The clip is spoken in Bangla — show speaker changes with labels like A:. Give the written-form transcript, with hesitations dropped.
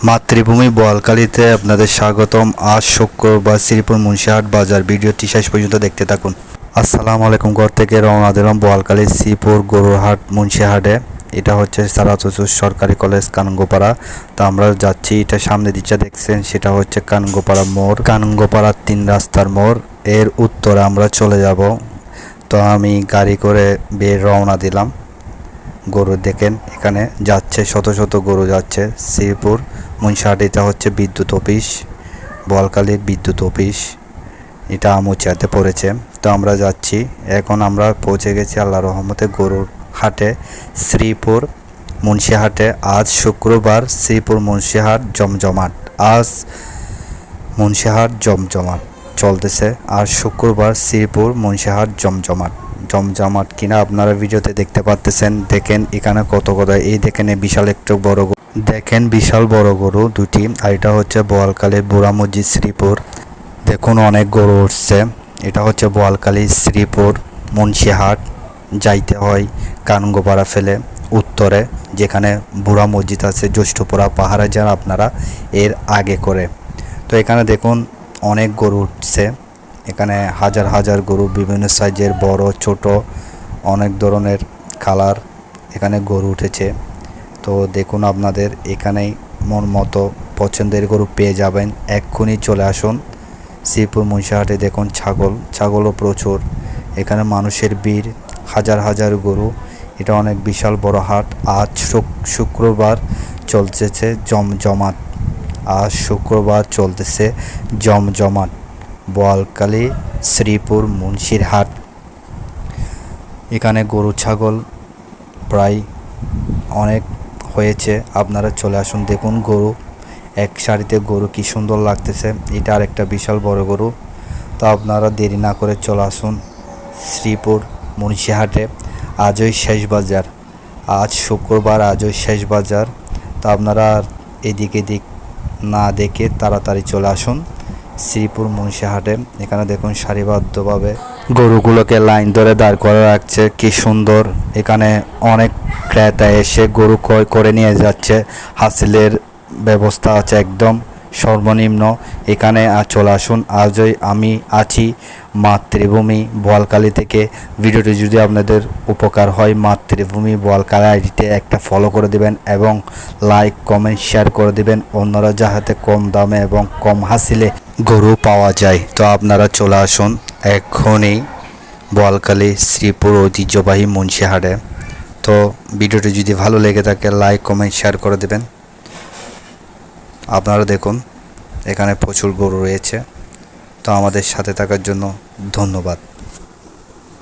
A: মাতৃভূমি বোয়ালখালীতে আপনাদের স্বাগতম। আজ শুক্রবার শ্রীপুর মুন্সিহাট বাজার। ভিডিওটি শেষ পর্যন্ত দেখতে থাকুন। আসসালামু আলাইকুম। ঘর থেকে রওনা দিলাম বোয়ালখালী শ্রীপুর গরুরহাট মুন্সিহাটে। এটা হচ্ছে সারাচুচুর সরকারি কলেজ কানগোপাড়া। তো আমরা যাচ্ছি, এটা সামনে দিকটা দেখছেন সেটা হচ্ছে কানগোপাড়া মোড়, কানগোপাড়া 3 রাস্তার মোড়। এর উত্তরে আমরা চলে যাব। তো আমি গাড়ি করে বের রওনা দিলাম। গরু দেখেন এখানে যাচ্ছে, শত শত গরু যাচ্ছে শ্রীপুর মুন্সিহাট। এটা হচ্ছে বিদ্যুৎ অফিস, বোয়ালখালীর বিদ্যুৎ অফিস। এটা আমুচিয়াতে পড়েছে। তো আমরা যাচ্ছি, এখন আমরা পৌঁছে গেছি আল্লাহর রহমতে গরুর হাটে, শ্রীপুর মুন্সিহাটে। আজ শুক্রবার শ্রীপুর মুন্সিহাট জমজমাট। আজ মুন্সিহাট জমজমাট চলতেছে। আর শুক্রবার শ্রীপুর মুন্সিহাট জমজমাট কিনা আপনারা ভিডিওতে দেখতে পাচ্ছেন। দেখেন এখানে কত এই দেখেন বিশাল একটু বড় গরু, দেখেন বিশাল বড় গরু দুটি। আর এটা হচ্ছে বোয়ালখালীর বুড়া মসজিদ শ্রীপুর। দেখুন অনেক গরু উঠছে। এটা হচ্ছে বোয়ালখালী শ্রীপুর মুন্সিহাট যাইতে হয় কানগোপাড়া ফেলে উত্তরে, যেখানে বুড়া মসজিদ আছে, জ্যৈষ্ঠপুরা পাহাড়ে যান আপনারা এর আগে করে। তো এখানে দেখুন অনেক গরু উঠছে। এখানে হাজার হাজার গরু, বিভিন্ন সাইজের, বড় ছোট, অনেক ধরনের কালার এখানে গরু উঠেছে। তো দেখুন আপনাদের এখানেই মন মতো পছন্দের গরু পেয়ে যাবেন। এক্ষুনি চলে আসুন শ্রীপুর মুন্সিহাটে। দেখুন ছাগলও প্রচুর। এখানে মানুষের ভিড়, হাজার হাজার গরু। এটা অনেক বিশাল বড় হাট। আজ শুক্রবার চলতেছে জমজমাট। আজ শুক্রবার চলতেছে জমজমাট বোয়ালখালী শ্রীপুর মুন্সিরহাট। এখানে গরু ছাগল প্রায় অনেক হয়েছে, আপনারা চলে আসুন। দেখুন গরু এক সারিতে, গরু কি সুন্দর লাগতেছে। এটা আর একটা বিশাল বড় গরু। তো আপনারা দেরি না করে চলে আসুন শ্রীপুর মুন্সিহাটে। আজই শেষ বাজার, আজ শুক্রবার, আজই শেষ বাজার। তো আপনারা এদিক না দেখে তাড়াতাড়ি চলে আসুন শ্রীপুর মুন্সিহাটে। এখানে দেখুন সারিবদ্ধভাবে গরুগুলোকে লাইন ধরে দাঁড় করে রাখছে, কি সুন্দর। এখানে অনেক ক্রেতা এসে গরু ক্রয় করে নিয়ে যাচ্ছে। হাসিলের ব্যবস্থা আছে একদম সর্বনিম্ন। এখানে চলে আসুন। আজই আমি আছি মাতৃভূমি বোয়ালখালী থেকে। ভিডিওটি যদি আপনাদের উপকার হয়, মাতৃভূমি বোয়ালখালী আইডিতে একটা ফলো করে দিবেন এবং লাইক কমেন্ট শেয়ার করে দিবেন, অন্যরা যাহাতে কম দামে এবং কম হাসিলে গরু পাওয়া যায়। তো আপনারা চলে আসুন এখনই বোয়ালখালী শ্রীপুর ঐতিহ্যবাহী মুন্সিহাটে। তো ভিডিওটি যদি ভালো লেগে থাকে লাইক কমেন্ট শেয়ার করে দেবেন। আপনারা দেখুন এখানে প্রচুর গরু রয়েছে। তো আমাদের সাথে থাকার জন্য ধন্যবাদ।